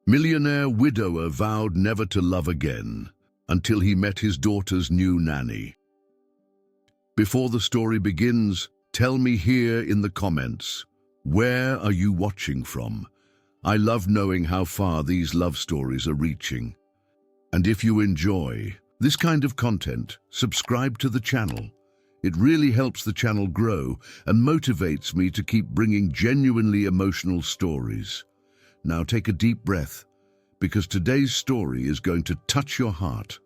Millionaire widower vowed never to love again until he met his daughter's new nanny. Before the story begins, tell me here in the comments, where are you watching from? I love knowing how far these love stories are reaching. And if you enjoy this kind of content, subscribe to the channel. It really helps the channel grow and motivates me to keep bringing genuinely emotional stories. Now take a deep breath, because today's story is going to touch your heart.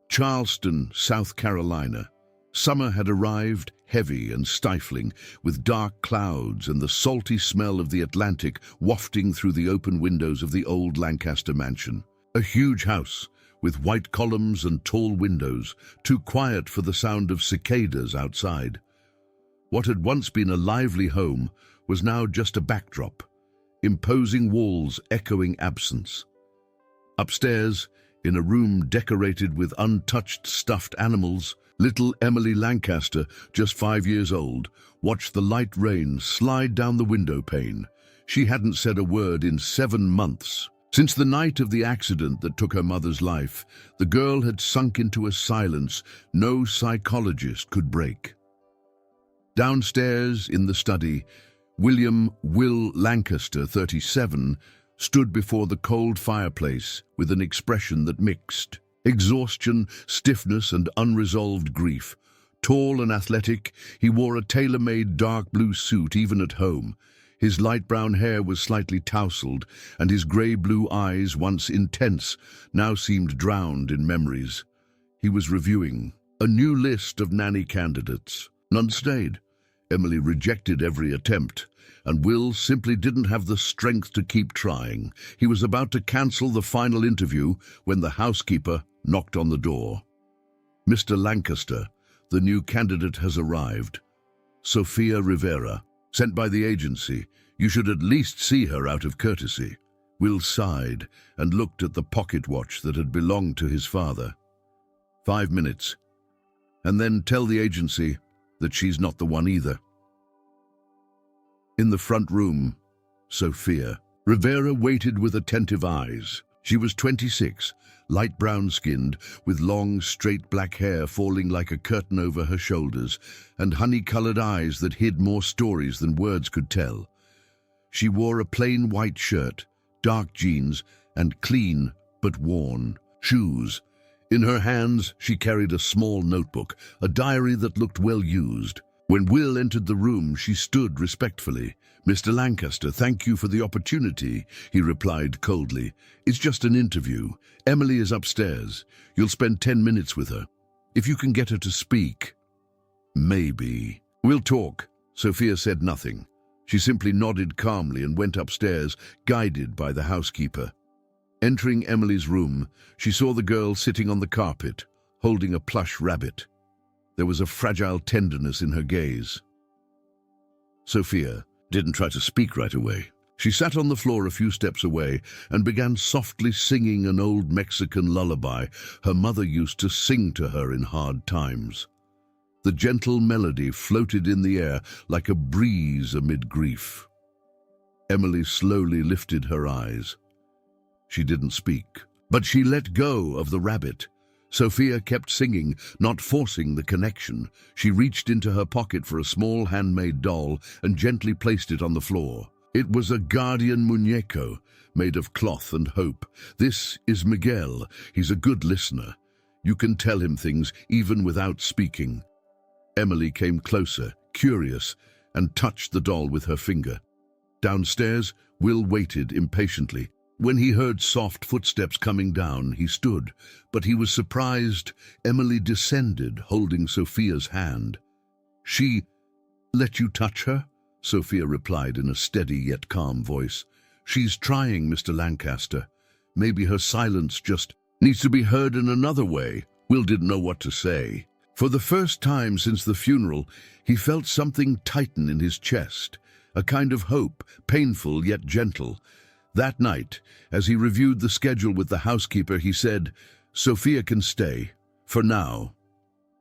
Charleston, South Carolina. Summer had arrived, heavy and stifling, with dark clouds and the salty smell of the Atlantic wafting through the open windows of the old Lancaster mansion. A huge house, with white columns and tall windows, too quiet for the sound of cicadas outside. What had once been a lively home was now just a backdrop, imposing walls echoing absence. Upstairs, in a room decorated with untouched stuffed animals, little Emily Lancaster, just 5 years old, watched the light rain slide down the window pane. She hadn't said a word in 7 months. Since the night of the accident that took her mother's life, the girl had sunk into a silence no psychologist could break. Downstairs in the study, William Will Lancaster, 37, stood before the cold fireplace with an expression that mixed exhaustion, stiffness, and unresolved grief. Tall and athletic, he wore a tailor-made dark blue suit even at home. His light brown hair was slightly tousled, and his grey-blue eyes, once intense, now seemed drowned in memories. He was reviewing a new list of nanny candidates. None stayed. Emily rejected every attempt, and Will simply didn't have the strength to keep trying. He was about to cancel the final interview when the housekeeper knocked on the door. "Mr. Lancaster, the new candidate has arrived. Sophia Rivera, sent by the agency. You should at least see her out of courtesy." Will sighed and looked at the pocket watch that had belonged to his father. 5 minutes, and then tell the agency that she's not the one either. In the front room, Sophia Rivera waited with attentive eyes. She was 26, light brown-skinned, with long, straight black hair falling like a curtain over her shoulders, and honey-colored eyes that hid more stories than words could tell. She wore a plain white shirt, dark jeans, and clean but worn shoes. In her hands, she carried a small notebook, a diary that looked well used. When Will entered the room, she stood respectfully. "Mr. Lancaster, thank you for the opportunity," he replied coldly. "It's just an interview. Emily is upstairs. You'll spend 10 minutes with her. If you can get her to speak." "Maybe." "We'll talk." Sophia said nothing. She simply nodded calmly and went upstairs, guided by the housekeeper. Entering Emily's room, she saw the girl sitting on the carpet, holding a plush rabbit. There was a fragile tenderness in her gaze. Sophia didn't try to speak right away. She sat on the floor a few steps away and began softly singing an old Mexican lullaby her mother used to sing to her in hard times. The gentle melody floated in the air like a breeze amid grief. Emily slowly lifted her eyes. She didn't speak, but she let go of the rabbit. Sophia kept singing, not forcing the connection. She reached into her pocket for a small handmade doll and gently placed it on the floor. It was a guardian muñeco, made of cloth and hope. "This is Miguel. He's a good listener. You can tell him things even without speaking." Emily came closer, curious, and touched the doll with her finger. Downstairs, Will waited impatiently. When he heard soft footsteps coming down, he stood, but he was surprised. Emily descended, holding Sophia's hand. "She let you touch her?" Sophia replied in a steady yet calm voice. "She's trying, Mr. Lancaster. Maybe her silence just needs to be heard in another way." Will didn't know what to say. For the first time since the funeral, he felt something tighten in his chest, a kind of hope, painful yet gentle. That night, as he reviewed the schedule with the housekeeper, he said, "Sophia can stay, for now."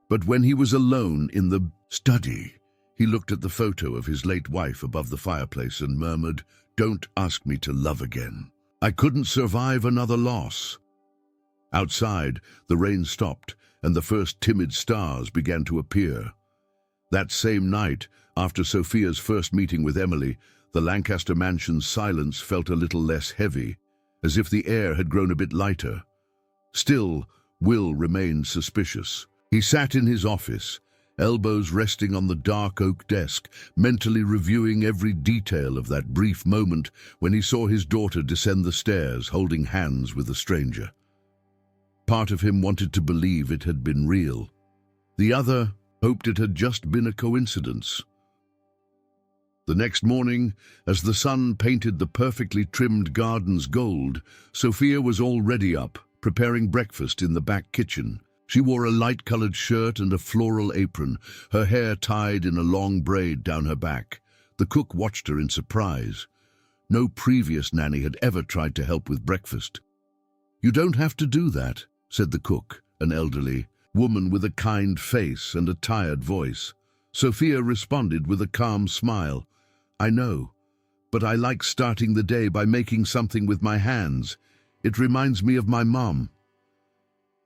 But when he was alone in the study, He looked at the photo of his late wife above the fireplace and murmured, "Don't ask me to love again. I couldn't survive another loss." Outside, the rain stopped, and the first timid stars began to appear. That same night, after Sophia's first meeting with Emily, the Lancaster mansion's silence felt a little less heavy, as if the air had grown a bit lighter. Still, Will remained suspicious. He sat in his office, elbows resting on the dark oak desk, mentally reviewing every detail of that brief moment when he saw his daughter descend the stairs holding hands with a stranger. Part of him wanted to believe it had been real. The other hoped it had just been a coincidence. The next morning, as the sun painted the perfectly trimmed gardens gold, Sophia was already up, preparing breakfast in the back kitchen. She wore a light-colored shirt and a floral apron, her hair tied in a long braid down her back. The cook watched her in surprise. No previous nanny had ever tried to help with breakfast. "You don't have to do that," said the cook, an elderly woman with a kind face and a tired voice. Sophia responded with a calm smile. "I know, but I like starting the day by making something with my hands. It reminds me of my mom."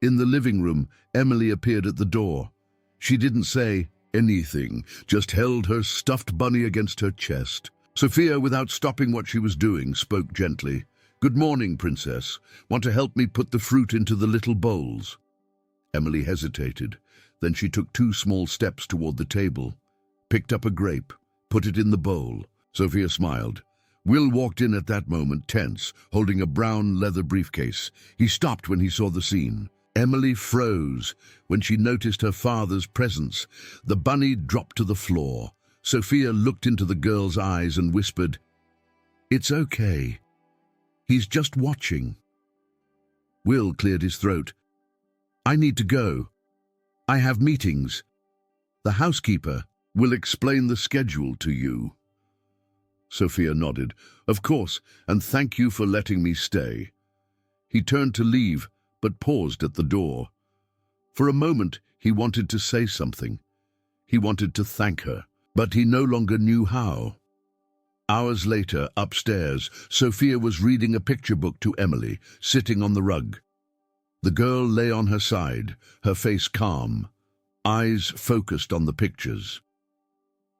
In the living room, Emily appeared at the door. She didn't say anything, just held her stuffed bunny against her chest. Sophia, without stopping what she was doing, spoke gently. "Good morning, Princess. Want to help me put the fruit into the little bowls?" Emily hesitated. Then she took 2 small steps toward the table, picked up a grape, put it in the bowl. Sophia smiled. Will walked in at that moment, tense, holding a brown leather briefcase. He stopped when he saw the scene. Emily froze when she noticed her father's presence. The bunny dropped to the floor. Sophia looked into the girl's eyes and whispered, "It's okay. He's just watching." Will cleared his throat. "I need to go. I have meetings. The housekeeper will explain the schedule to you." Sophia nodded. "Of course, and thank you for letting me stay." He turned to leave, but paused at the door. For a moment, he wanted to say something. He wanted to thank her, but he no longer knew how. Hours later, upstairs, Sophia was reading a picture book to Emily, sitting on the rug. The girl lay on her side, her face calm, eyes focused on the pictures.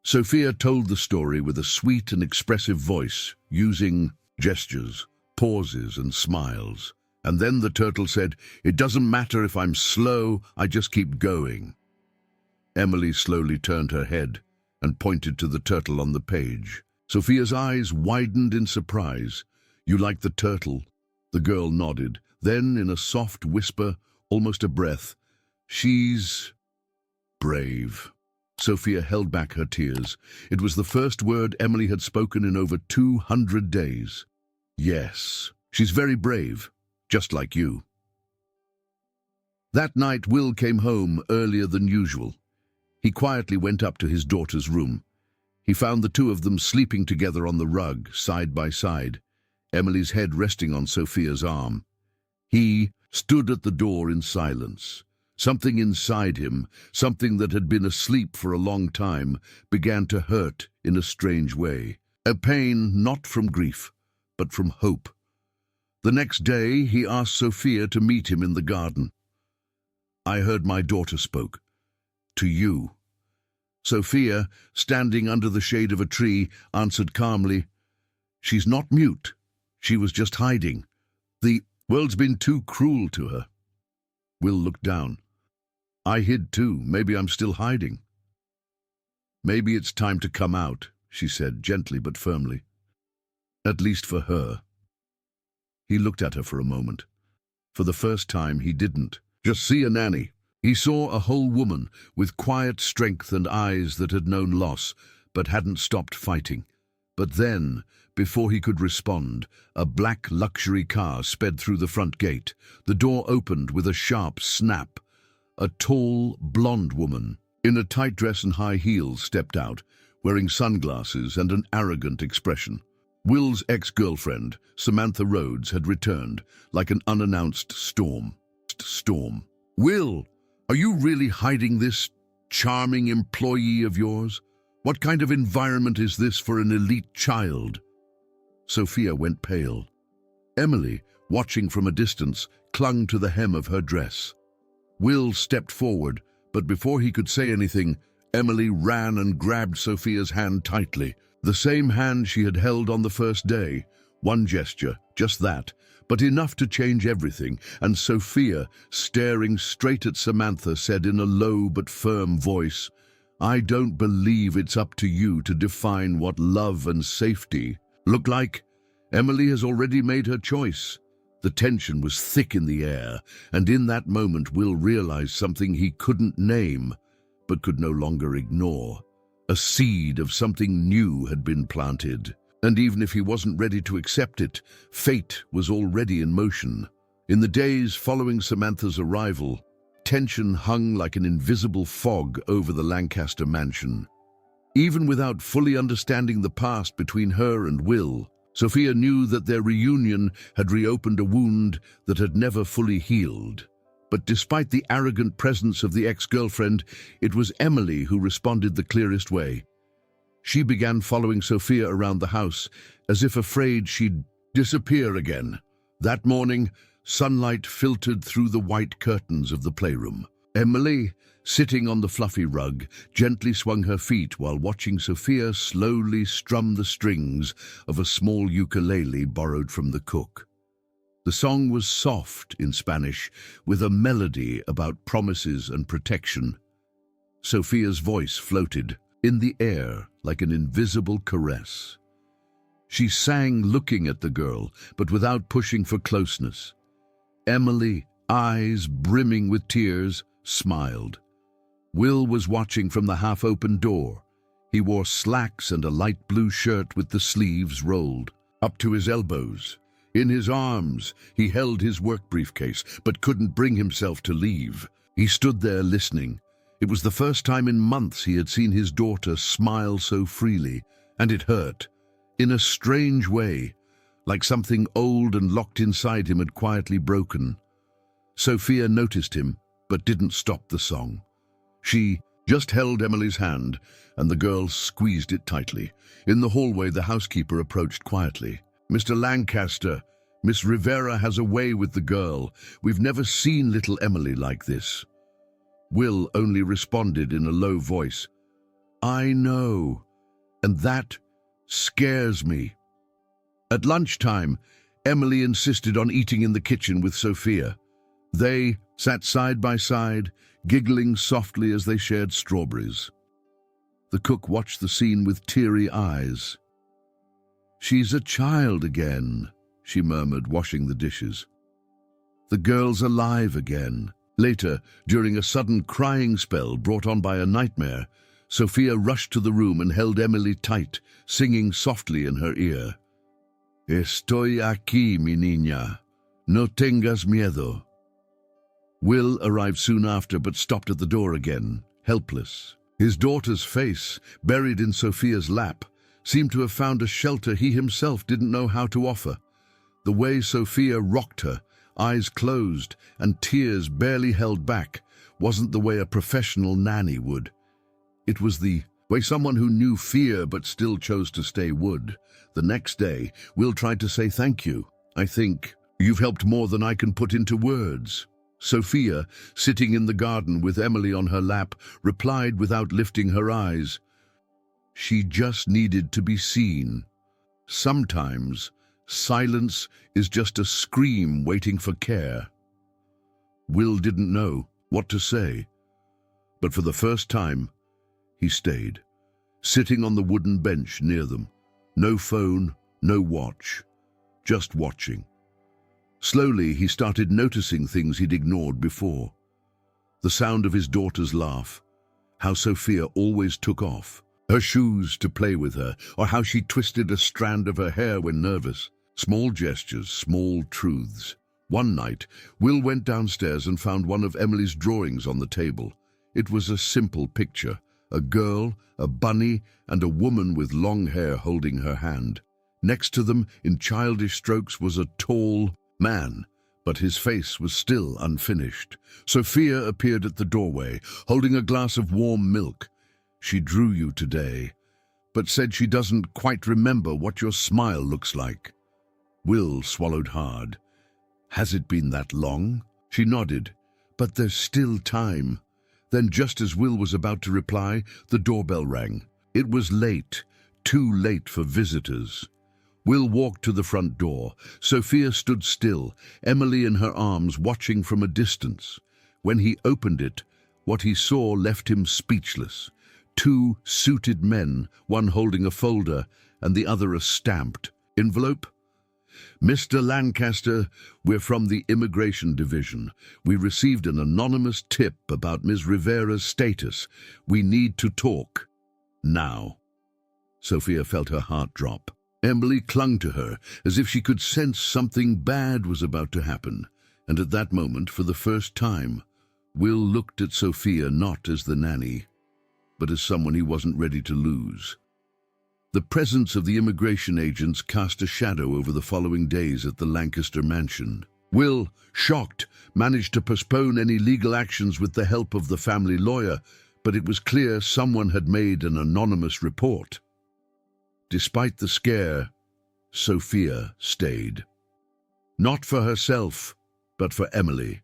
Sophia told the story with a sweet and expressive voice, using gestures, pauses, and smiles. And then the turtle said, "It doesn't matter if I'm slow, I just keep going." Emily slowly turned her head and pointed to the turtle on the page. Sophia's eyes widened in surprise. "You like the turtle?" The girl nodded. Then, in a soft whisper, almost a breath, "She's brave." Sophia held back her tears. It was the first word Emily had spoken in over 200 days. "Yes, she's very brave, just like you." That night, Will came home earlier than usual. He quietly went up to his daughter's room. He found the 2 of them sleeping together on the rug, side by side, Emily's head resting on Sophia's arm. He stood at the door in silence. Something inside him, something that had been asleep for a long time, began to hurt in a strange way. A pain not from grief, but from hope. The next day, he asked Sophia to meet him in the garden. "I heard my daughter spoke. To you." Sophia, standing under the shade of a tree, answered calmly, "She's not mute. She was just hiding. The world's been too cruel to her." Will looked down. "I hid too. Maybe I'm still hiding." "Maybe it's time to come out," she said, gently but firmly. "At least for her." He looked at her for a moment. For the first time, he didn't just see a nanny. He saw a whole woman with quiet strength and eyes that had known loss, but hadn't stopped fighting. But then, before he could respond, a black luxury car sped through the front gate. The door opened with a sharp snap. A tall, blonde woman, in a tight dress and high heels, stepped out, wearing sunglasses and an arrogant expression. Will's ex-girlfriend, Samantha Rhodes, had returned, like an unannounced storm. "Will, are you really hiding this charming employee of yours?" What kind of environment is this for an elite child? Sophia went pale. Emily, watching from a distance, clung to the hem of her dress. Will stepped forward, but before he could say anything, Emily ran and grabbed Sophia's hand tightly, the same hand she had held on the first day. One gesture, just that, but enough to change everything, and Sophia, staring straight at Samantha, said in a low but firm voice, "I don't believe it's up to you to define what love and safety look like. Emily has already made her choice." The tension was thick in the air, and in that moment Will realized something he couldn't name, but could no longer ignore. A seed of something new had been planted, and even if he wasn't ready to accept it, fate was already in motion. In the days following Samantha's arrival, tension hung like an invisible fog over the Lancaster mansion. Even without fully understanding the past between her and Will, Sophia knew that their reunion had reopened a wound that had never fully healed. But despite the arrogant presence of the ex-girlfriend, it was Emily who responded the clearest way. She began following Sophia around the house, as if afraid she'd disappear again. That morning, sunlight filtered through the white curtains of the playroom. Emily, sitting on the fluffy rug, gently swung her feet while watching Sophia slowly strum the strings of a small ukulele borrowed from the cook. The song was soft in Spanish, with a melody about promises and protection. Sophia's voice floated in the air like an invisible caress. She sang looking at the girl, but without pushing for closeness. Emily, eyes brimming with tears, smiled. Will was watching from the half-open door. He wore slacks and a light blue shirt with the sleeves rolled up to his elbows. In his arms, he held his work briefcase, but couldn't bring himself to leave. He stood there listening. It was the first time in months he had seen his daughter smile so freely, and it hurt, in a strange way, like something old and locked inside him had quietly broken. Sophia noticed him, but didn't stop the song. She just held Emily's hand, and the girl squeezed it tightly. In the hallway, the housekeeper approached quietly. "Mr. Lancaster, Miss Rivera has a way with the girl. We've never seen little Emily like this." Will only responded in a low voice, "I know, and that scares me." At lunchtime, Emily insisted on eating in the kitchen with Sophia. They sat side by side, giggling softly as they shared strawberries. The cook watched the scene with teary eyes. "She's a child again," she murmured, washing the dishes. "The girl's alive again." Later, during a sudden crying spell brought on by a nightmare, Sophia rushed to the room and held Emily tight, singing softly in her ear. "Estoy aquí, mi niña. No tengas miedo." Will arrived soon after, but stopped at the door again, helpless. His daughter's face, buried in Sophia's lap, seemed to have found a shelter he himself didn't know how to offer. The way Sophia rocked her, eyes closed and tears barely held back, wasn't the way a professional nanny would. It was the way someone who knew fear but still chose to stay would. The next day, Will tried to say thank you. "I think you've helped more than I can put into words." Sophia, sitting in the garden with Emily on her lap, replied without lifting her eyes, "She just needed to be seen. Sometimes silence is just a scream waiting for care." Will didn't know what to say, but for the first time, he stayed, sitting on the wooden bench near them. No phone, no watch, just watching. Slowly, he started noticing things he'd ignored before. The sound of his daughter's laugh, how Sophia always took off her shoes to play with her, or how she twisted a strand of her hair when nervous. Small gestures, small truths. One night, Will went downstairs and found one of Emily's drawings on the table. It was a simple picture, a girl, a bunny, and a woman with long hair holding her hand. Next to them, in childish strokes, was a tall man, but his face was still unfinished. Sophia appeared at the doorway, holding a glass of warm milk. "She drew you today. but said she doesn't quite remember what your smile looks like. Will swallowed hard. Has it been that long? She nodded. But there's still time. Then just as Will was about to reply, the doorbell rang. It was late, too late for visitors. Will walked to the front door. Sophia stood still, Emily in her arms, watching from a distance. When he opened it, what he saw left him speechless. Two suited men, one holding a folder and the other a stamped envelope. Mr. Lancaster, we're from the Immigration Division. We received an anonymous tip about Ms. Rivera's status. We need to talk. Now. Sophia felt her heart drop. Emily clung to her as if she could sense something bad was about to happen. And at that moment, for the first time, Will looked at Sophia not as the nanny, but as someone he wasn't ready to lose. The presence of the immigration agents cast a shadow over the following days at the Lancaster mansion. Will, shocked, managed to postpone any legal actions with the help of the family lawyer, but it was clear someone had made an anonymous report. Despite the scare, Sophia stayed. Not for herself, but for Emily,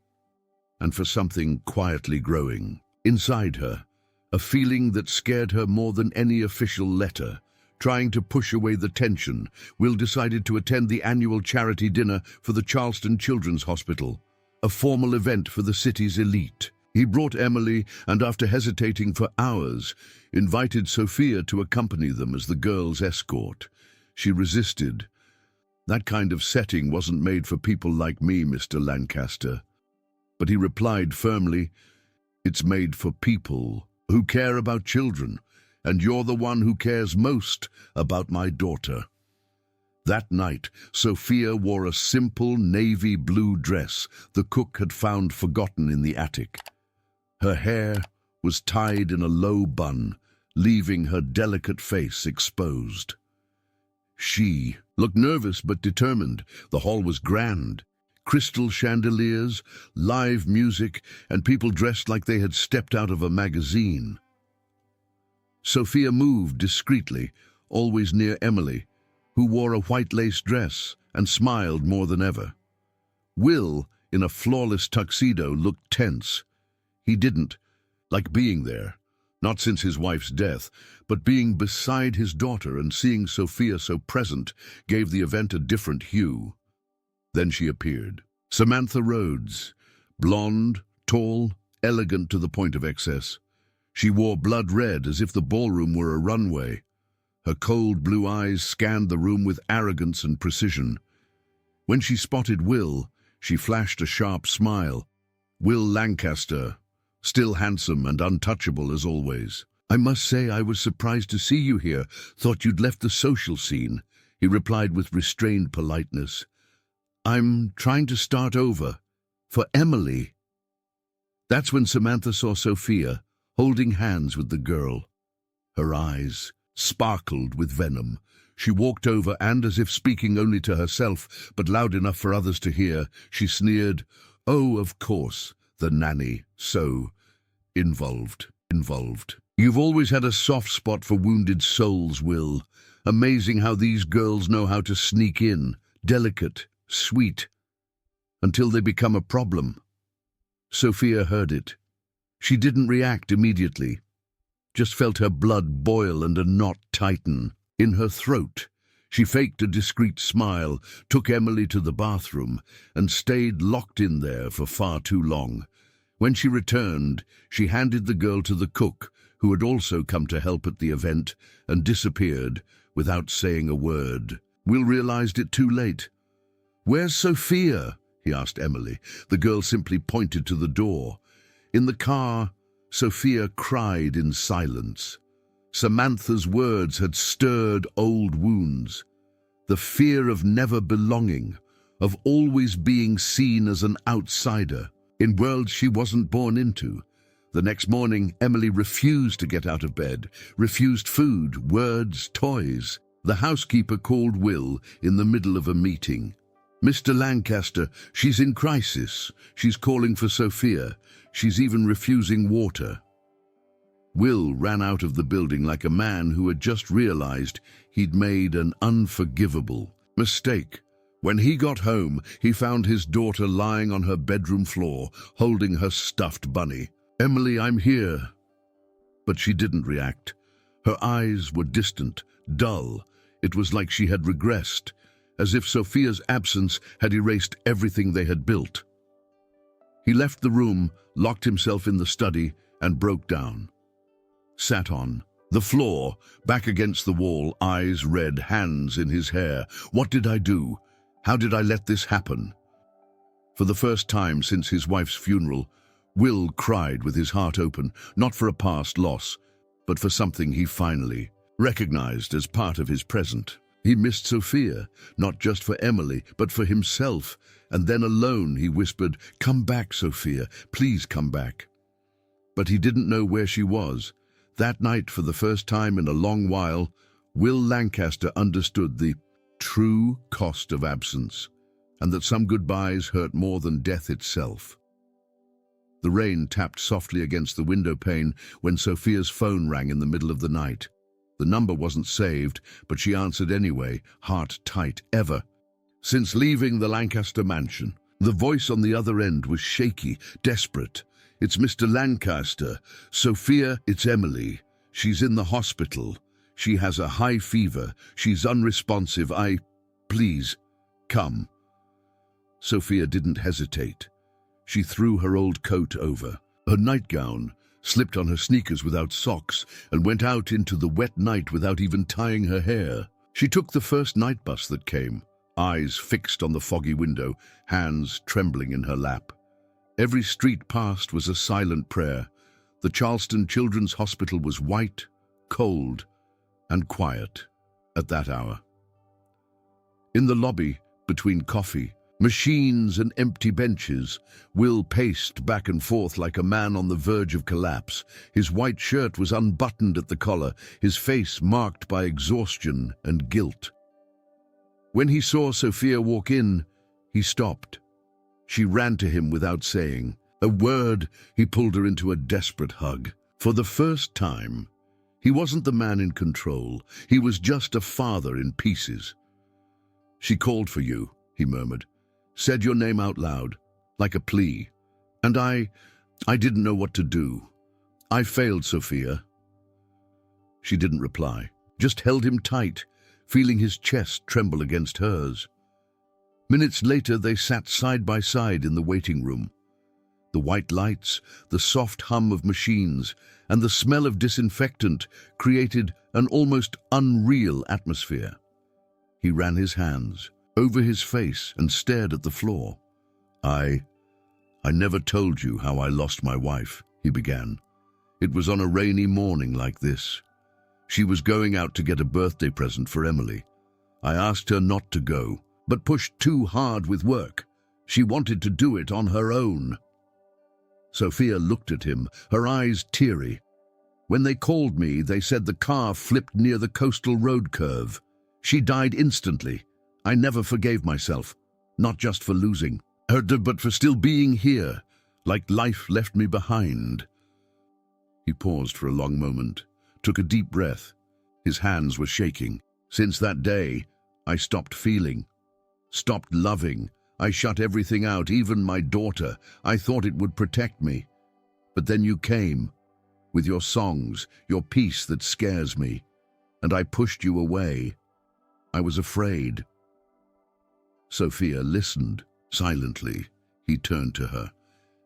and for something quietly growing. Inside her, a feeling that scared her more than any official letter. Trying to push away the tension, Will decided to attend the annual charity dinner for the Charleston Children's Hospital, a formal event for the city's elite. He brought Emily and, after hesitating for hours, invited Sophia to accompany them as the girl's escort. She resisted. That kind of setting wasn't made for people like me, Mr. Lancaster. But he replied firmly, it's made for people who care about children, and you're the one who cares most about my daughter. That night, Sophia wore a simple navy blue dress the cook had found forgotten in the attic. Her hair was tied in a low bun, leaving her delicate face exposed. She looked nervous but determined. The hall was grand. Crystal chandeliers, live music, and people dressed like they had stepped out of a magazine. Sophia moved discreetly, always near Emily, who wore a white lace dress and smiled more than ever. Will, in a flawless tuxedo, looked tense. He didn't like being there, not since his wife's death, but being beside his daughter and seeing Sophia so present gave the event a different hue. Then she appeared. Samantha Rhodes, blonde, tall, elegant to the point of excess. She wore blood red as if the ballroom were a runway. Her cold blue eyes scanned the room with arrogance and precision. When she spotted Will, she flashed a sharp smile. Will Lancaster, still handsome and untouchable as always. I must say I was surprised to see you here. Thought you'd left the social scene, he replied with restrained politeness. I'm trying to start over. For Emily. That's when Samantha saw Sophia, holding hands with the girl. Her eyes sparkled with venom. She walked over and, as if speaking only to herself, but loud enough for others to hear, she sneered, "Oh, of course, the nanny, so involved. You've always had a soft spot for wounded souls, Will. Amazing how these girls know how to sneak in, delicate, sweet, until they become a problem." Sophia heard it. She didn't react immediately, just felt her blood boil and a knot tighten in her throat. She faked a discreet smile, took Emily to the bathroom, and stayed locked in there for far too long. When she returned, she handed the girl to the cook, who had also come to help at the event, and disappeared without saying a word. Will realized it too late. "Where's Sophia?" he asked Emily. The girl simply pointed to the door. In the car, Sophia cried in silence. Samantha's words had stirred old wounds. The fear of never belonging, of always being seen as an outsider, in worlds she wasn't born into. The next morning, Emily refused to get out of bed, refused food, words, toys. The housekeeper called Will in the middle of a meeting. "Mr. Lancaster, she's in crisis. She's calling for Sophia. She's even refusing water." Will ran out of the building like a man who had just realized he'd made an unforgivable mistake. When he got home, he found his daughter lying on her bedroom floor, holding her stuffed bunny. "Emily, I'm here." But she didn't react. Her eyes were distant, dull. It was like she had regressed, as if Sophia's absence had erased everything they had built. He left the room, locked himself in the study, and broke down. Sat on the floor, back against the wall, eyes red, hands in his hair. What did I do? How did I let this happen? For the first time since his wife's funeral, Will cried with his heart open, not for a past loss, but for something he finally recognized as part of his present. He missed Sophia, not just for Emily, but for himself, and then alone he whispered, "Come back, Sophia, please come back." But he didn't know where she was. That night, for the first time in a long while, Will Lancaster understood the true cost of absence, and that some goodbyes hurt more than death itself. The rain tapped softly against the window pane when Sophia's phone rang in the middle of the night. The number wasn't saved, but she answered anyway, heart tight. "Ever since leaving the Lancaster mansion." The voice on the other end was shaky, desperate. "It's Mr. Lancaster. Sophia, it's Emily. She's in the hospital. She has a high fever. She's unresponsive. Please, come." Sophia didn't hesitate. She threw her old coat over her nightgown, slipped on her sneakers without socks, and went out into the wet night without even tying her hair. She took the first night bus that came, eyes fixed on the foggy window, hands trembling in her lap. Every street passed was a silent prayer. The Charleston Children's Hospital was white, cold, and quiet at that hour. In the lobby, between coffee, machines and empty benches, Will paced back and forth like a man on the verge of collapse. His white shirt was unbuttoned at the collar, his face marked by exhaustion and guilt. When he saw Sophia walk in, he stopped. She ran to him without saying a word. He pulled her into a desperate hug. For the first time, he wasn't the man in control. He was just a father in pieces. "She called for you," he murmured. "Said your name out loud, like a plea. And I didn't know what to do. I failed, Sophia." She didn't reply, just held him tight, feeling his chest tremble against hers. Minutes later, they sat side by side in the waiting room. The white lights, the soft hum of machines, and the smell of disinfectant created an almost unreal atmosphere. He ran his hands over his face and stared at the floor. I never told you how I lost my wife," he began. "It was on a rainy morning like this. She was going out to get a birthday present for Emily. I asked her not to go, but pushed too hard with work. She wanted to do it on her own." Sophia looked at him, her eyes teary. "When they called me, they said the car flipped near the coastal road curve. She died instantly. I never forgave myself, not just for losing her, but for still being here, like life left me behind." He paused for a long moment, took a deep breath. His hands were shaking. "Since that day, I stopped feeling, stopped loving. I shut everything out, even my daughter. I thought it would protect me. But then you came, with your songs, your peace that scares me, and I pushed you away. I was afraid." Sophia listened, silently. He turned to her.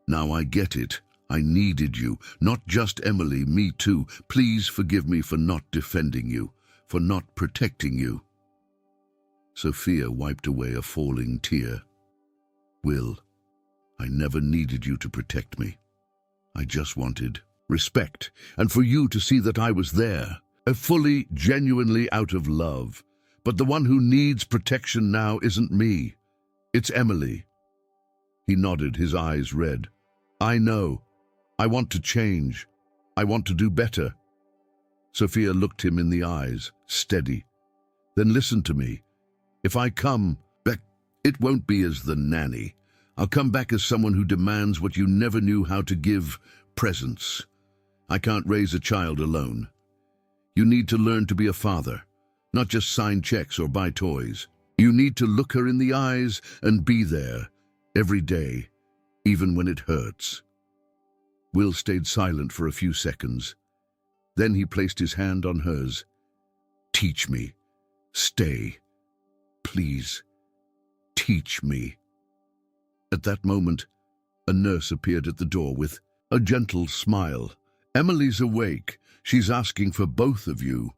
"Now I get it. I needed you. Not just Emily, me too. Please forgive me for not defending you, for not protecting you." Sophia wiped away a falling tear. "Will, I never needed you to protect me. I just wanted respect, and for you to see that I was there, fully, genuinely out of love. But the one who needs protection now isn't me. It's Emily." He nodded, his eyes red. "I know. I want to change. I want to do better." Sophia looked him in the eyes, steady. "Then listen to me. If I come back, it won't be as the nanny. I'll come back as someone who demands what you never knew how to give, presence. I can't raise a child alone. You need to learn to be a father, not just sign checks or buy toys. You need to look her in the eyes and be there, every day, even when it hurts." Will stayed silent for a few seconds. Then he placed his hand on hers. "Teach me. Stay. Please. Teach me." At that moment, a nurse appeared at the door with a gentle smile. "Emily's awake. She's asking for both of you."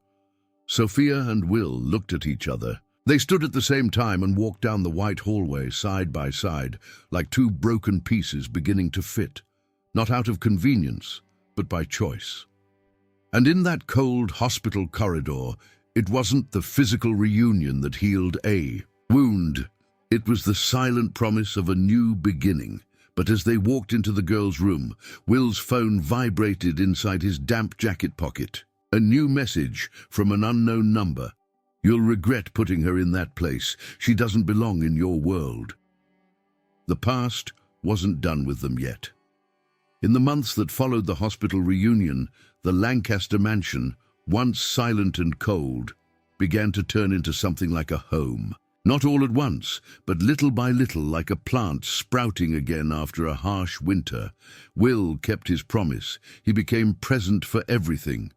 Sophia and Will looked at each other. They stood at the same time and walked down the white hallway side by side, like two broken pieces beginning to fit, not out of convenience, but by choice. And in that cold hospital corridor, it wasn't the physical reunion that healed a wound. It was the silent promise of a new beginning. But as they walked into the girl's room, Will's phone vibrated inside his damp jacket pocket. A new message from an unknown number. "You'll regret putting her in that place. She doesn't belong in your world." The past wasn't done with them yet. In the months that followed the hospital reunion, the Lancaster mansion, once silent and cold, began to turn into something like a home. Not all at once, but little by little, like a plant sprouting again after a harsh winter. Will kept his promise. He became present for everything.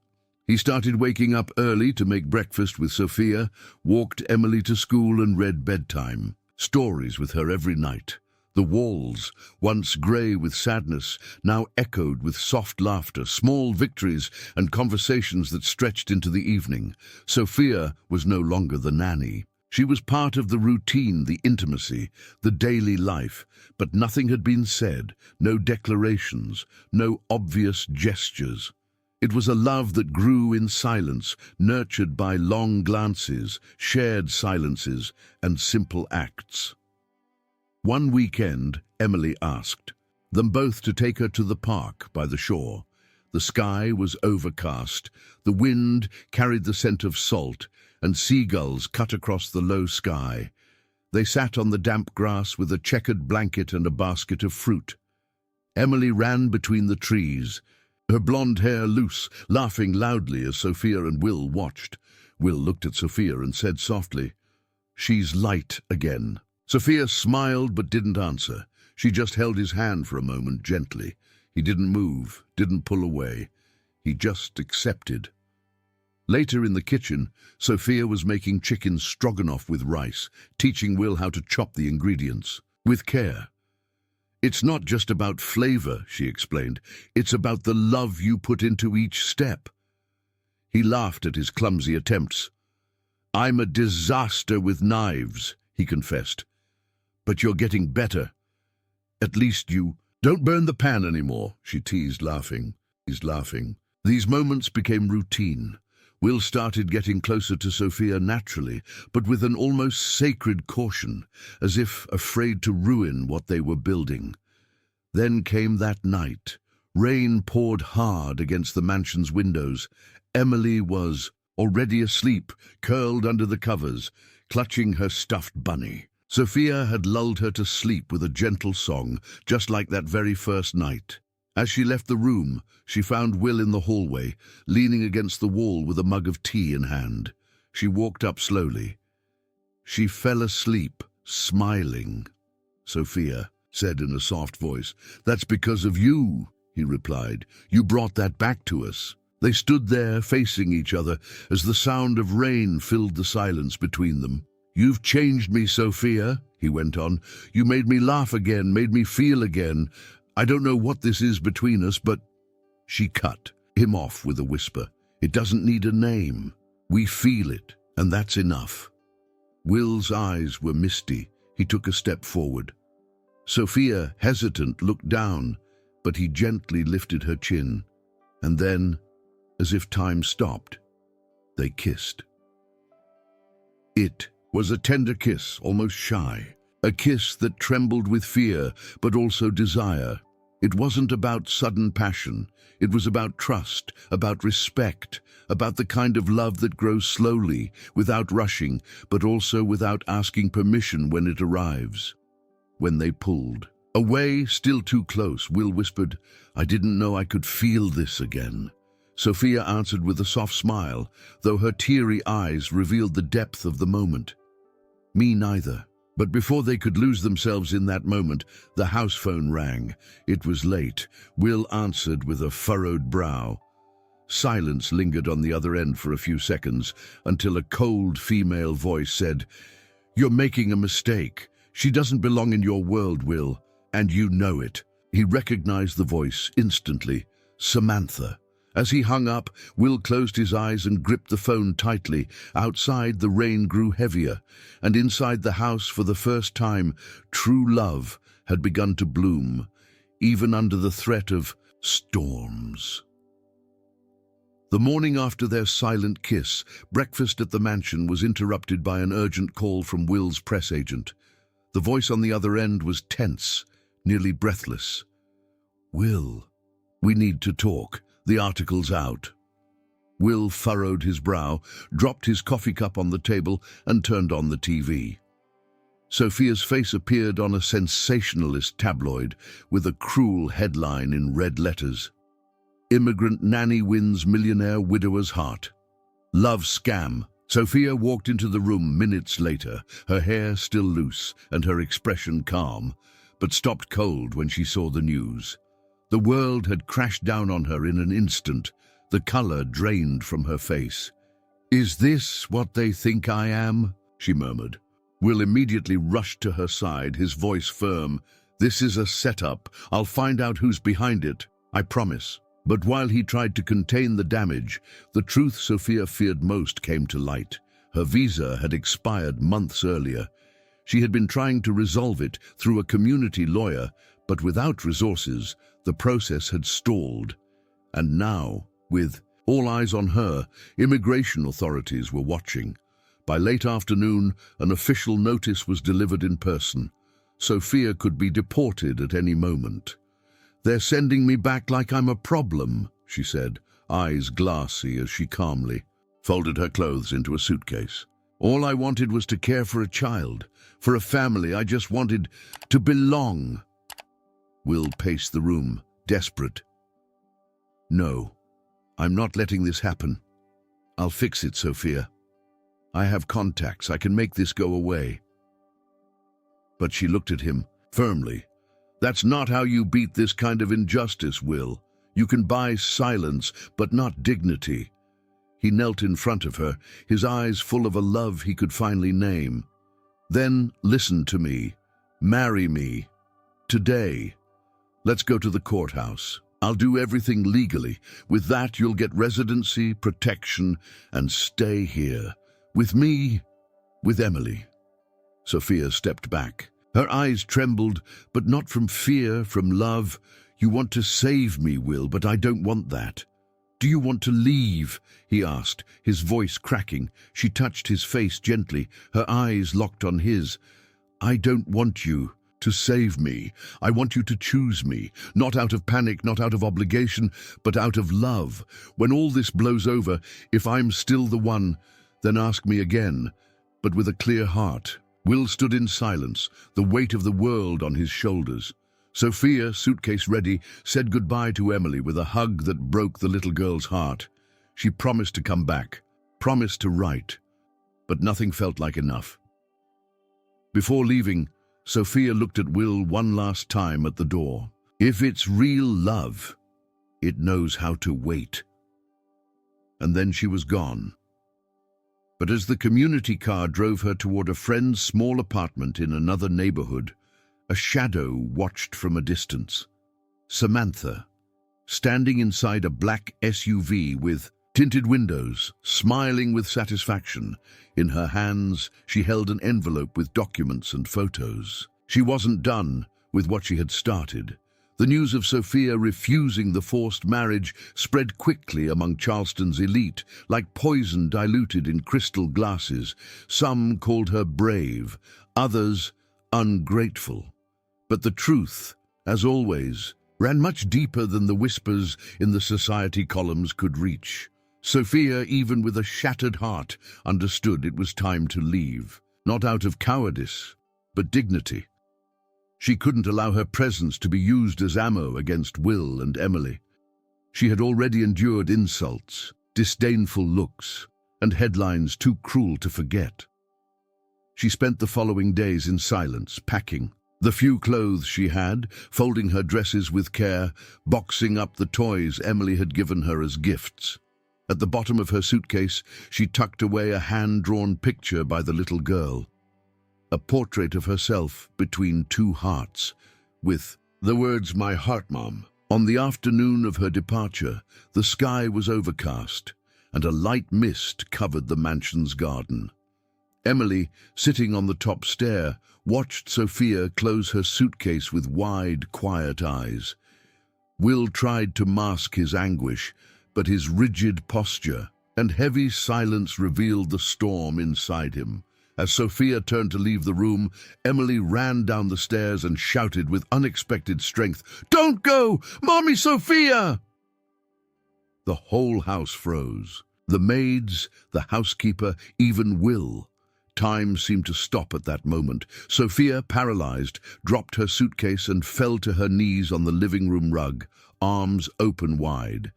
He started waking up early to make breakfast with Sophia, walked Emily to school and read bedtime stories with her every night. The walls, once grey with sadness, now echoed with soft laughter, small victories and conversations that stretched into the evening. Sophia was no longer the nanny. She was part of the routine, the intimacy, the daily life, but nothing had been said, no declarations, no obvious gestures. It was a love that grew in silence, nurtured by long glances, shared silences, and simple acts. One weekend, Emily asked them both to take her to the park by the shore. The sky was overcast, the wind carried the scent of salt, and seagulls cut across the low sky. They sat on the damp grass with a checkered blanket and a basket of fruit. Emily ran between the trees, her blonde hair loose, laughing loudly as Sophia and Will watched. Will looked at Sophia and said softly, "She's light again." Sophia smiled but didn't answer. She just held his hand for a moment gently. He didn't move, didn't pull away. He just accepted. Later in the kitchen, Sophia was making chicken stroganoff with rice, teaching Will how to chop the ingredients, with care. "It's not just about flavor," she explained. "It's about the love you put into each step." He laughed at his clumsy attempts. "I'm a disaster with knives," he confessed. "But you're getting better. At least you don't burn the pan anymore," she teased, laughing. These moments became routine. Will started getting closer to Sophia naturally, but with an almost sacred caution, as if afraid to ruin what they were building. Then came that night. Rain poured hard against the mansion's windows. Emily was already asleep, curled under the covers, clutching her stuffed bunny. Sophia had lulled her to sleep with a gentle song, just like that very first night. As she left the room, she found Will in the hallway, leaning against the wall with a mug of tea in hand. She walked up slowly. She fell asleep, smiling. "Sophia," said in a soft voice. "That's because of you," he replied. "You brought that back to us." They stood there, facing each other, as the sound of rain filled the silence between them. "You've changed me, Sophia," he went on. "You made me laugh again, made me feel again. I don't know what this is between us, but—" She cut him off with a whisper. "It doesn't need a name. We feel it, and that's enough." Will's eyes were misty. He took a step forward. Sophia, hesitant, looked down, but he gently lifted her chin. And then, as if time stopped, they kissed. It was a tender kiss, almost shy. A kiss that trembled with fear, but also desire. It wasn't about sudden passion. It was about trust, about respect, about the kind of love that grows slowly, without rushing, but also without asking permission when it arrives. When they pulled, Away, still too close, Will whispered, "I didn't know I could feel this again." Sophia answered with a soft smile, though her teary eyes revealed the depth of the moment. "Me neither." But before they could lose themselves in that moment, the house phone rang. It was late. Will answered with a furrowed brow. Silence lingered on the other end for a few seconds, until a cold female voice said, "You're making a mistake. She doesn't belong in your world, Will, and you know it." He recognized the voice instantly. Samantha. As he hung up, Will closed his eyes and gripped the phone tightly. Outside, the rain grew heavier, and inside the house, for the first time, true love had begun to bloom, even under the threat of storms. The morning after their silent kiss, breakfast at the mansion was interrupted by an urgent call from Will's press agent. The voice on the other end was tense, nearly breathless. "Will, we need to talk. The article's out." Will furrowed his brow, dropped his coffee cup on the table, and turned on the TV. Sophia's face appeared on a sensationalist tabloid with a cruel headline in red letters. "Immigrant Nanny wins millionaire widower's heart. Love scam." Sophia walked into the room minutes later, her hair still loose and her expression calm, but stopped cold when she saw the news. The world had crashed down on her in an instant, the color drained from her face. "Is this what they think I am?" she murmured. Will immediately rushed to her side, his voice firm. "This is a setup. I'll find out who's behind it, I promise." But while he tried to contain the damage, the truth Sophia feared most came to light. Her visa had expired months earlier. She had been trying to resolve it through a community lawyer, but without resources, the process had stalled. And now, with all eyes on her, immigration authorities were watching. By late afternoon, an official notice was delivered in person. Sophia could be deported at any moment. "They're sending me back like I'm a problem," she said, eyes glassy as she calmly folded her clothes into a suitcase. "All I wanted was to care for a child, for a family. I just wanted to belong." Will paced the room, desperate. "No, I'm not letting this happen. I'll fix it, Sophia. I have contacts. I can make this go away." But she looked at him firmly. "That's not how you beat this kind of injustice, Will. You can buy silence, but not dignity." He knelt in front of her, his eyes full of a love he could finally name. "Then listen to me. Marry me. Today. Let's go to the courthouse. I'll do everything legally. With that, you'll get residency, protection, and stay here. With me, with Emily." Sophia stepped back. Her eyes trembled, but not from fear, from love. "You want to save me, Will, but I don't want that." "Do you want to leave?" he asked, his voice cracking. She touched his face gently, her eyes locked on his. "I don't want you to save me. I want you to choose me, not out of panic, not out of obligation, but out of love. When all this blows over, if I'm still the one, then ask me again, but with a clear heart." Will stood in silence, the weight of the world on his shoulders. Sophia, suitcase ready, said goodbye to Emily with a hug that broke the little girl's heart. She promised to come back, promised to write, but nothing felt like enough. Before leaving, Sophia looked at Will one last time at the door. If it's real love, it knows how to wait. And then she was gone. But as the community car drove her toward a friend's small apartment in another neighborhood, a shadow watched from a distance. Samantha, standing inside a black SUV with tinted windows, smiling with satisfaction. In her hands, she held an envelope with documents and photos. She wasn't done with what she had started. The news of Sophia refusing the forced marriage spread quickly among Charleston's elite, like poison diluted in crystal glasses. Some called her brave, others ungrateful. But the truth, as always, ran much deeper than the whispers in the society columns could reach. Sophia, even with a shattered heart, understood it was time to leave, not out of cowardice, but dignity. She couldn't allow her presence to be used as ammo against Will and Emily. She had already endured insults, disdainful looks, and headlines too cruel to forget. She spent the following days in silence, packing the few clothes she had, folding her dresses with care, boxing up the toys Emily had given her as gifts. At the bottom of her suitcase, she tucked away a hand-drawn picture by the little girl, a portrait of herself between two hearts, with the words, "My heart, Mom." On the afternoon of her departure, the sky was overcast, and a light mist covered the mansion's garden. Emily, sitting on the top stair, watched Sophia close her suitcase with wide, quiet eyes. Will tried to mask his anguish, but his rigid posture and heavy silence revealed the storm inside him. As Sophia turned to leave the room, Emily ran down the stairs and shouted with unexpected strength, "Don't go! Mommy Sophia!" The whole house froze. The maids, the housekeeper, even Will. Time seemed to stop at that moment. Sophia, paralyzed, dropped her suitcase and fell to her knees on the living room rug, arms open wide.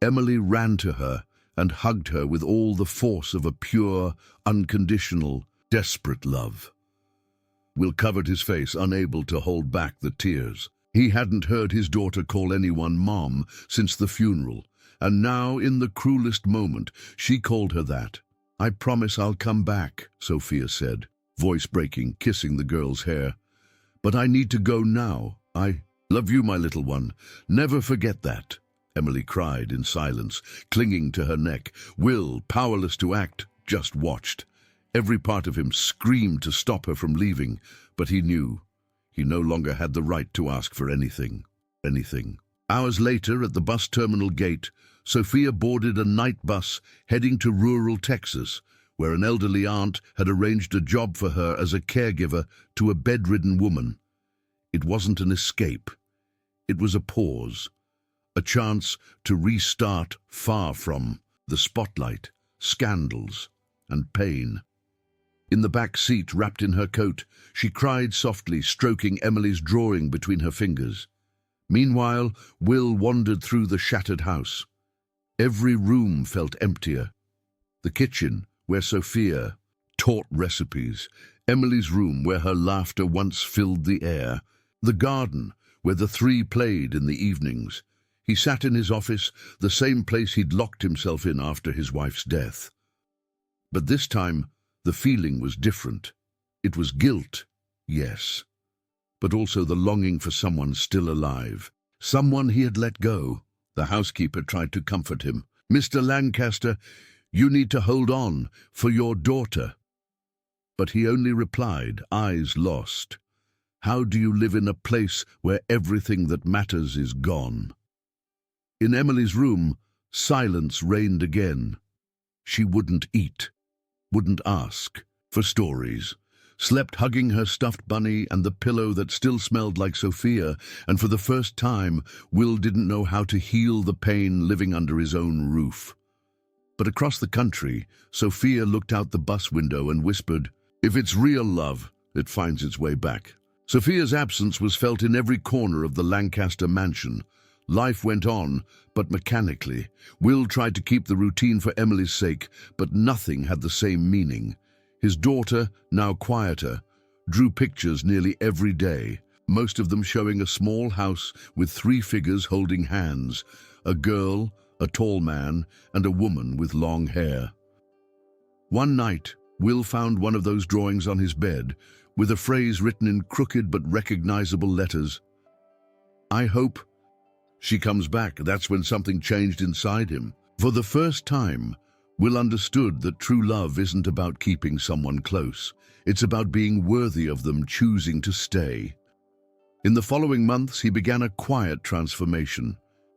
Emily ran to her and hugged her with all the force of a pure, unconditional, desperate love. Will covered his face, unable to hold back the tears. He hadn't heard his daughter call anyone Mom since the funeral, and now, in the cruelest moment, she called her that. "I promise I'll come back," Sophia said, voice breaking, kissing the girl's hair. "But I need to go now. I love you, my little one. Never forget that," Emily cried in silence, clinging to her neck. Will, powerless to act, just watched. Every part of him screamed to stop her from leaving, but he knew he no longer had the right to ask for anything. Hours later, at the bus terminal gate, Sophia boarded a night bus heading to rural Texas, where an elderly aunt had arranged a job for her as a caregiver to a bedridden woman. It wasn't an escape. It was a pause, a chance to restart far from the spotlight, scandals, and pain. In the back seat, wrapped in her coat, she cried softly, stroking Emily's drawing between her fingers. Meanwhile, Will wandered through the shattered house. Every room felt emptier. The kitchen, where Sophia taught recipes. Emily's room, where her laughter once filled the air. The garden, where the three played in the evenings. He sat in his office, the same place he'd locked himself in after his wife's death. But this time, the feeling was different. It was guilt, yes, but also the longing for someone still alive, someone he had let go. The housekeeper tried to comfort him. "Mr. Lancaster, you need to hold on for your daughter." But he only replied, eyes lost, "How do you live in a place where everything that matters is gone?" In Emily's room, silence reigned again. She wouldn't eat, wouldn't ask for stories, slept hugging her stuffed bunny and the pillow that still smelled like Sophia, and for the first time, Will didn't know how to heal the pain living under his own roof. But across the country, Sophia looked out the bus window and whispered, "If it's real love, it finds its way back." Sophia's absence was felt in every corner of the Lancaster mansion. Life went on, but mechanically. Will tried to keep the routine for Emily's sake, but nothing had the same meaning. His daughter, now quieter, drew pictures nearly every day, most of them showing a small house with three figures holding hands, a girl, a tall man, and a woman with long hair. One night, Will found one of those drawings on his bed, with a phrase written in crooked but recognizable letters. "I hope she comes back." That's when something changed inside him. For the first time, Will understood that true love isn't about keeping someone close. It's about being worthy of them, choosing to stay. In the following months, he began a quiet transformation.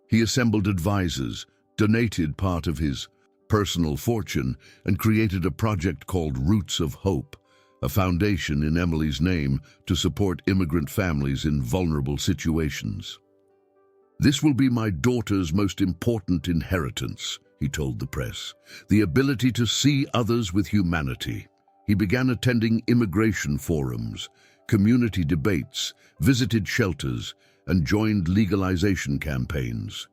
He assembled advisors, donated part of his personal fortune, and created a project called Roots of Hope, a foundation in Emily's name to support immigrant families in vulnerable situations. "This will be my daughter's most important inheritance," he told the press, "the ability to see others with humanity." He began attending immigration forums, community debates, visited shelters, and joined legalization campaigns.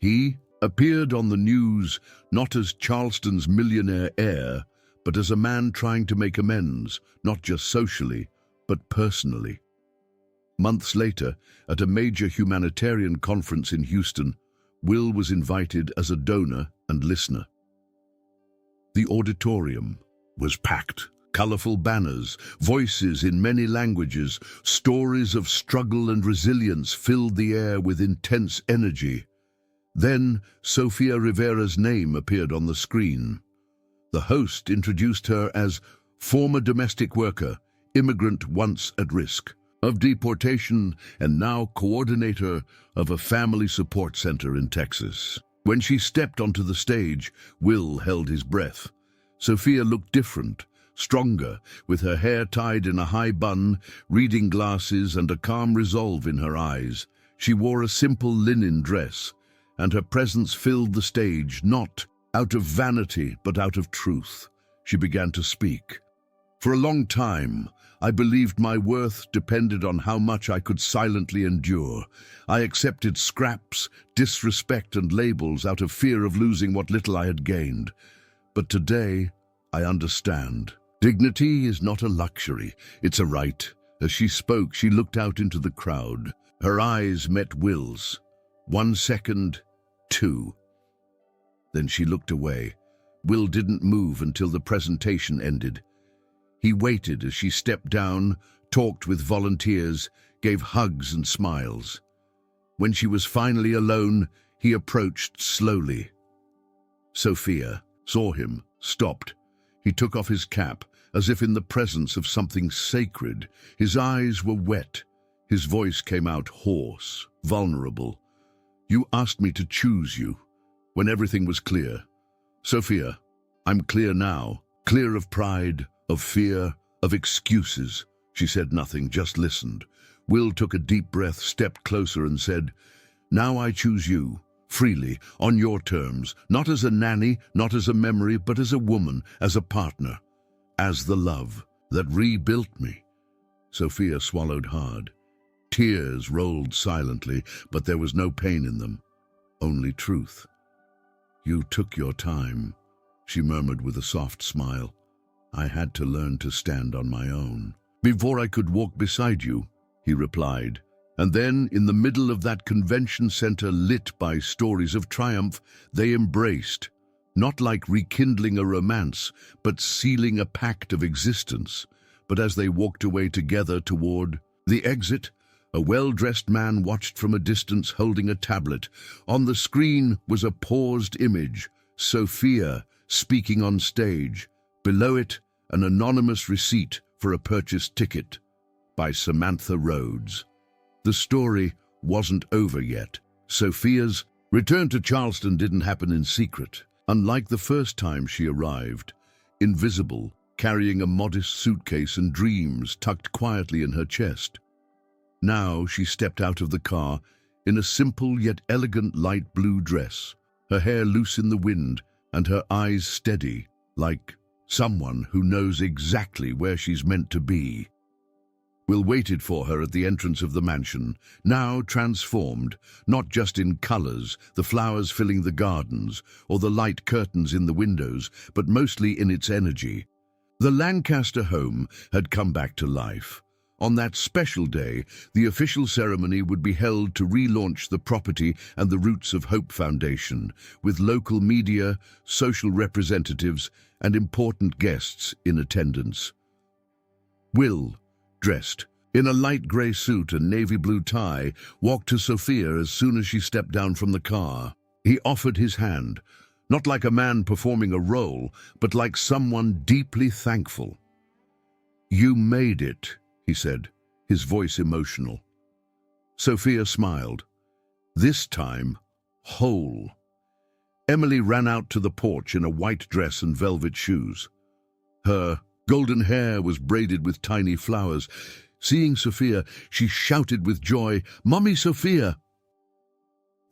He appeared on the news not as Charleston's millionaire heir, but as a man trying to make amends, not just socially, but personally. Months later, at a major humanitarian conference in Houston, Will was invited as a donor and listener. The auditorium was packed. Colorful banners, voices in many languages, stories of struggle and resilience filled the air with intense energy. Then, Sofia Rivera's name appeared on the screen. The host introduced her as former domestic worker, immigrant once at risk of deportation, and now coordinator of a family support center in Texas. When she stepped onto the stage, Will held his breath. Sofia looked different, stronger, with her hair tied in a high bun, reading glasses, and a calm resolve in her eyes. She wore a simple linen dress, and her presence filled the stage, not out of vanity, but out of truth. She began to speak. For a long time, I believed my worth depended on how much I could silently endure. I accepted scraps, disrespect, and labels out of fear of losing what little I had gained. But today, I understand. Dignity is not a luxury, it's a right. As she spoke, she looked out into the crowd. Her eyes met Will's. 1 second, 2. Then she looked away. Will didn't move until the presentation ended. He waited as she stepped down, talked with volunteers, gave hugs and smiles. When she was finally alone, he approached slowly. Sofia saw him, stopped. He took off his cap, as if in the presence of something sacred. His eyes were wet. His voice came out hoarse, vulnerable. You asked me to choose you, when everything was clear. Sofia, I'm clear now, clear of pride, of fear, of excuses. She said nothing, just listened. Will took a deep breath, stepped closer and said, Now I choose you, freely, on your terms, not as a nanny, not as a memory, but as a woman, as a partner, as the love that rebuilt me. Sofia swallowed hard. Tears rolled silently, but there was no pain in them, only truth. You took your time, she murmured with a soft smile. I had to learn to stand on my own. Before I could walk beside you, he replied. And then, in the middle of that convention center lit by stories of triumph, they embraced, not like rekindling a romance, but sealing a pact of existence. But as they walked away together toward the exit, a well-dressed man watched from a distance holding a tablet. On the screen was a paused image, Sofia speaking on stage. Below it, an anonymous receipt for a purchased ticket by Samantha Rhodes. The story wasn't over yet. Sofia's return to Charleston didn't happen in secret. Unlike the first time she arrived, invisible, carrying a modest suitcase and dreams tucked quietly in her chest. Now she stepped out of the car in a simple yet elegant light blue dress, her hair loose in the wind and her eyes steady, like someone who knows exactly where she's meant to be. Will waited for her at the entrance of the mansion, now transformed, not just in colors, the flowers filling the gardens, or the light curtains in the windows, but mostly in its energy. The Lancaster home had come back to life. On that special day, the official ceremony would be held to relaunch the property and the Roots of Hope Foundation, with local media, social representatives, and important guests in attendance. Will, dressed in a light grey suit and navy blue tie, walked to Sofia as soon as she stepped down from the car. He offered his hand, not like a man performing a role, but like someone deeply thankful. You made it, he said, his voice emotional. Sofia smiled. This time, whole. Emily ran out to the porch in a white dress and velvet shoes. Her golden hair was braided with tiny flowers. Seeing Sofia, she shouted with joy, "Mommy Sofia!"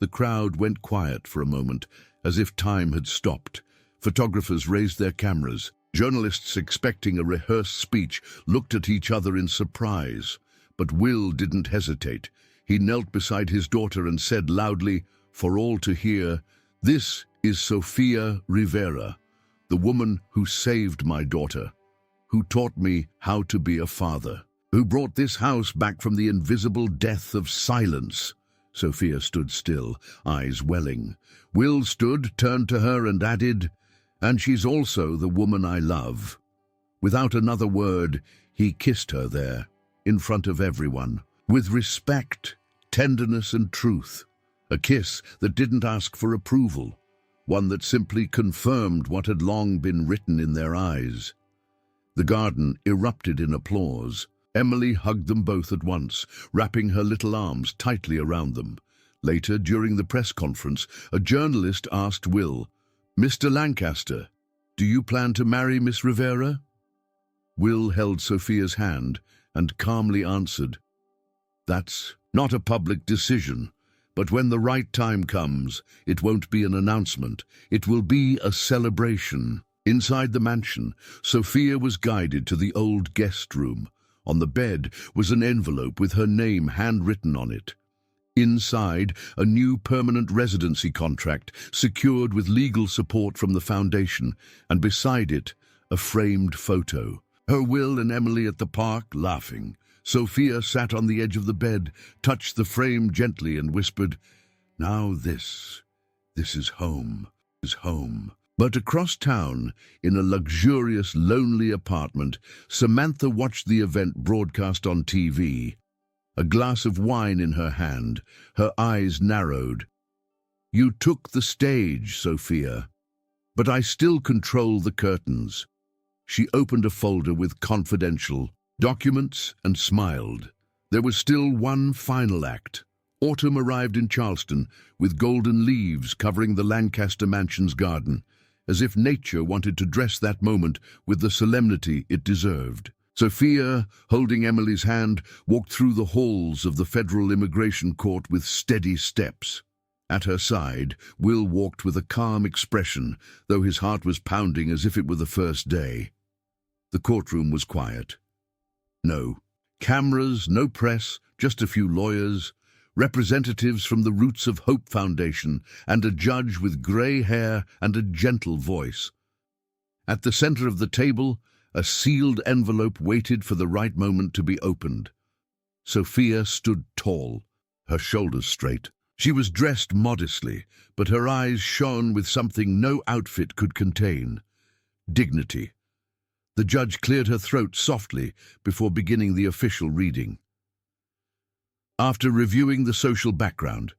The crowd went quiet for a moment, as if time had stopped. Photographers raised their cameras. Journalists expecting a rehearsed speech looked at each other in surprise, but Will didn't hesitate. He knelt beside his daughter and said loudly, for all to hear, "This is Sofia Rivera, the woman who saved my daughter, who taught me how to be a father, who brought this house back from the invisible death of silence." Sophia stood still, eyes welling. Will stood, turned to her and added, "And she's also the woman I love." Without another word, he kissed her there, in front of everyone, with respect, tenderness and truth. A kiss that didn't ask for approval, one that simply confirmed what had long been written in their eyes. The garden erupted in applause. Emily hugged them both at once, wrapping her little arms tightly around them. Later, during the press conference, a journalist asked Will, "Mr. Lancaster, do you plan to marry Miss Rivera?" Will held Sophia's hand and calmly answered, "That's not a public decision, but when the right time comes, it won't be an announcement, it will be a celebration." Inside the mansion, Sophia was guided to the old guest room. On the bed was an envelope with her name handwritten on it. Inside, a new permanent residency contract secured with legal support from the foundation, and beside it, a framed photo. Her Will and Emily at the park, laughing. Sophia sat on the edge of the bed, touched the frame gently and whispered, "Now this is home, is home." But across town, in a luxurious, lonely apartment, Samantha watched the event broadcast on TV. A glass of wine in her hand, her eyes narrowed. "You took the stage, Sophia, but I still control the curtains." She opened a folder with confidential documents and smiled. There was still one final act. Autumn arrived in Charleston, with golden leaves covering the Lancaster mansion's garden, as if nature wanted to dress that moment with the solemnity it deserved. Sophia, holding Emily's hand, walked through the halls of the federal immigration court with steady steps. At her side, Will walked with a calm expression, though his heart was pounding as if it were the first day. The courtroom was quiet. No cameras, no press, just a few lawyers, representatives from the Roots of Hope Foundation, and a judge with grey hair and a gentle voice. At the center of the table, a sealed envelope waited for the right moment to be opened. Sophia stood tall, her shoulders straight. She was dressed modestly, but her eyes shone with something no outfit could contain: dignity. The judge cleared her throat softly before beginning the official reading. After reviewing the social background,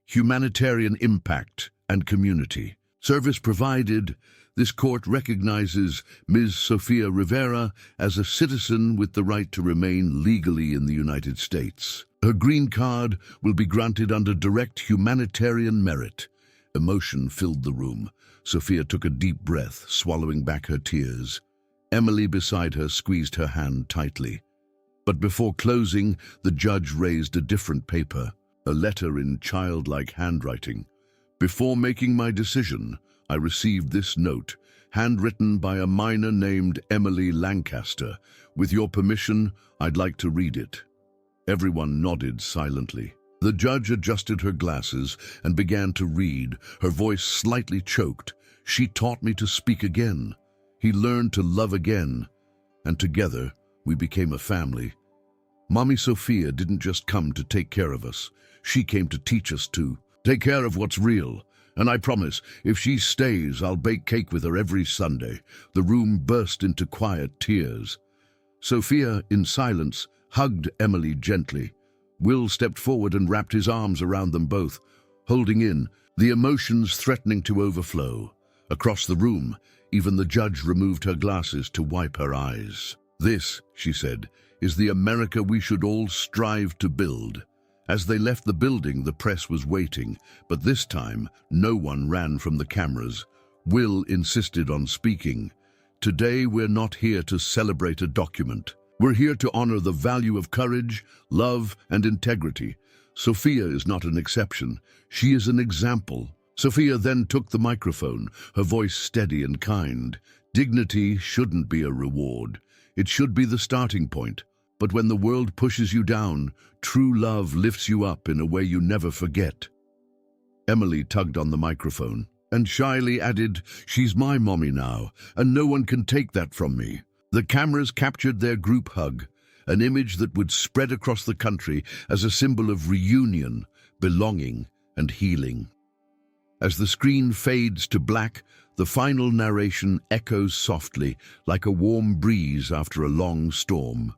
humanitarian impact, and community service provided, this court recognizes Ms. Sofia Rivera as a citizen with the right to remain legally in the United States. Her green card will be granted under direct humanitarian merit. Emotion filled the room. Sophia took a deep breath, swallowing back her tears. Emily beside her squeezed her hand tightly. But before closing, the judge raised a different paper, a letter in childlike handwriting. "Before making my decision, I received this note, handwritten by a minor named Emily Lancaster. With your permission, I'd like to read it." Everyone nodded silently. The judge adjusted her glasses and began to read, her voice slightly choked. "She taught me to speak again. He learned to love again. And together, we became a family. Mommy Sophia didn't just come to take care of us. She came to teach us to take care of what's real. And I promise, if she stays, I'll bake cake with her every Sunday." The room burst into quiet tears. Sophia, in silence, hugged Emily gently. Will stepped forward and wrapped his arms around them both, holding in, the emotions threatening to overflow. Across the room, even the judge removed her glasses to wipe her eyes. "This," she said, "is the America we should all strive to build." As they left the building, the press was waiting, but this time, no one ran from the cameras. Will insisted on speaking. "Today, we're not here to celebrate a document. We're here to honor the value of courage, love, and integrity. Sophia is not an exception. She is an example." Sophia then took the microphone, her voice steady and kind. Dignity shouldn't be a reward. It should be the starting point. But when the world pushes you down, true love lifts you up in a way you never forget. Emily tugged on the microphone and shyly added, "She's my mommy now, and no one can take that from me." The cameras captured their group hug, an image that would spread across the country as a symbol of reunion, belonging, and healing. As the screen fades to black, the final narration echoes softly, like a warm breeze after a long storm.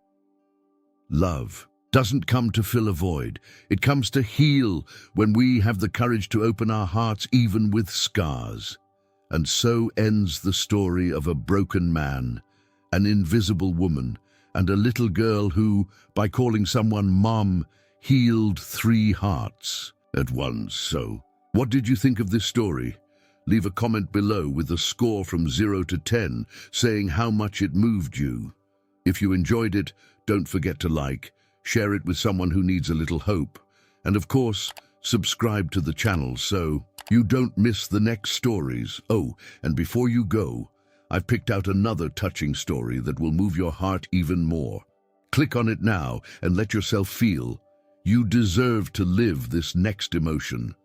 Love doesn't come to fill a void. It comes to heal when we have the courage to open our hearts even with scars. And so ends the story of a broken man, an invisible woman, and a little girl who, by calling someone Mom, healed 3 hearts at once. So, what did you think of this story? Leave a comment below with a score from 0 to 10, saying how much it moved you. If you enjoyed it, don't forget to like, share it with someone who needs a little hope, and of course, subscribe to the channel so you don't miss the next stories. Oh, and before you go, I've picked out another touching story that will move your heart even more. Click on it now and let yourself feel. You deserve to live this next emotion.